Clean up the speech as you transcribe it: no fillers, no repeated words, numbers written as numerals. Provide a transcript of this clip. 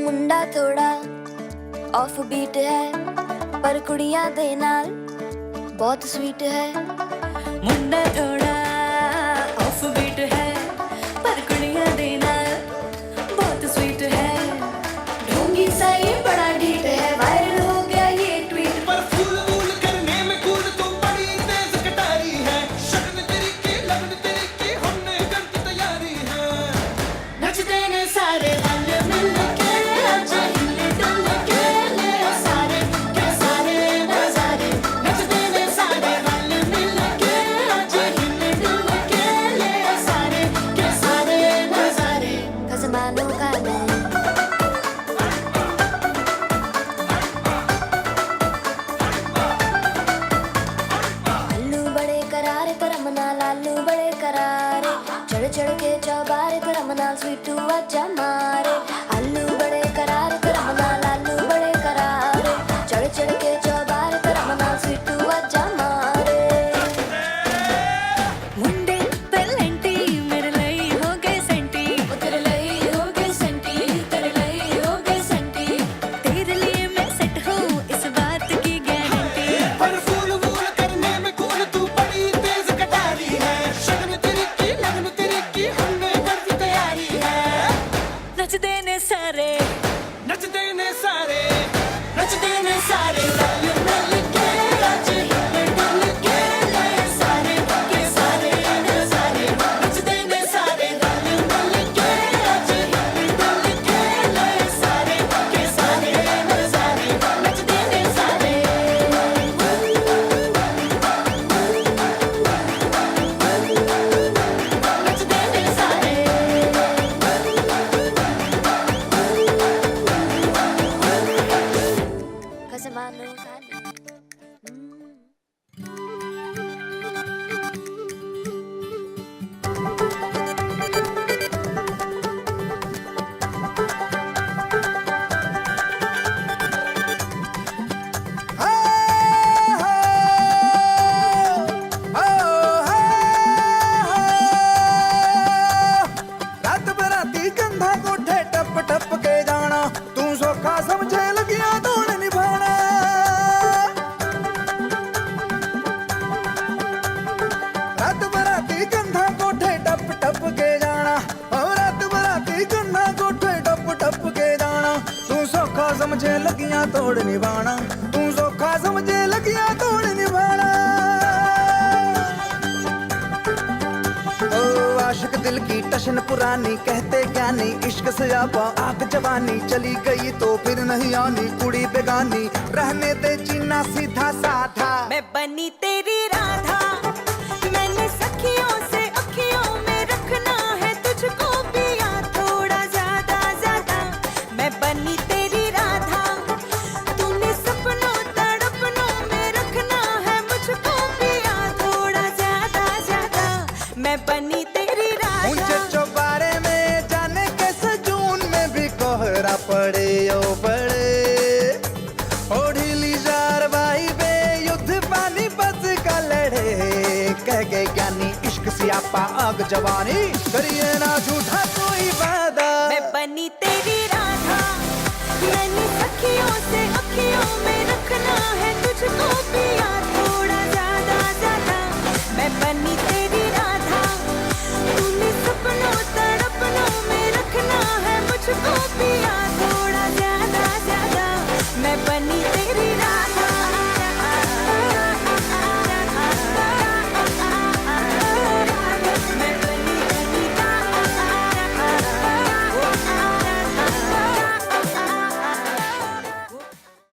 मुंडा थोड़ा off beat है पर कुड़ियां दे नाल बहुत स्वीट है। मुंडा थोड़ा ऑफ बीट है पर कुड़ियां दे नाल बहुत स्वीट है। ढोंगी सा ये बड़ा ढीठ है, वायरल हो गया ये ट्वीट। पर फूल वूल करने में कूद तू बड़ी तेज कटारी है। शक्ल तेरी की लगन तेरी की हमने कर दी तैयारी है। नचते ने सारे रंग मिल के आज हिले डुल के ले सारे के सारे नजारे। नचते ने सारे रंग मिल के आज हिले डुल के ले सारे के सारे नजारे। खजमानों का मैं लालू बड़े करारे चढ़ चढ़ के चौबारे तेरा मना स्वीटू आजा मारे। आलू बड़े करारे तेरा मना लालू बड़े करारे चढ़ चढ़ के चौबारे तेरा मना स्वीटू आजा मारे। मुंडे पेलेंटी मेरे लिए हो गए सेंटी, तेरे लिए हो गए सेंटी, तेरे लिए हो गए सेंटी। तेरे लिए मैं सेट हूँ इस बात की गारंटी। पर फूल वूल करने में कूद तू बड़ी तेज कटारी है। शक्ल तेरी की लगन तेरी की हमने कर दी तैयारी है। नचते ने सारे नचते ने सारे नचते ने सारे रंग मिल के आज हिले डुल के ले सारे के सारे नजारे। नचते ने सारे रंग मिल के आज हिले डुल के ले सारे के सारे नजारे। नचते ने सारे नचते ने सारे खजमानों का रात बराती कंधा कोठे टप टप के जाना तू सौखा समझे लगिया दौड़ निभाना। रात बराती कंधा कोठे टप टप के जाना और रात बराती कंधा कोठे टप टप के जाना तू सौखा समझे लगिया तोड़ निभाना। तू सौखा समझे लगिया तोड़ निभाना। ओ आशिक दिल की टशन पुरानी कहते ज्ञानी इश्क सयाबा आग जवानी चली गई तो फिर नहीं आनी कुड़ी बेगानी रहने दे जीना सीधा साधा। मैं बनी तेरी राधा, मैंने सखियों से अखियों में रखना है तुझको पिया थोड़ा ज्यादा ज्यादा। मैं बनी तेरी राधा, तूने सपनों तड़पनों में रखना है मुझको पिया थोड़ा ज्यादा ज्यादा। मैं बनी तेरी ऊंचे राधा। चौबारे में जाने के सजून में भी कोहरा पड़े ओ बड़े ओ ढीली जार बे युद्ध पानी बस का लड़े। कह गए ज्ञानी इश्क सियापा आग जवानी करिए ना झूठा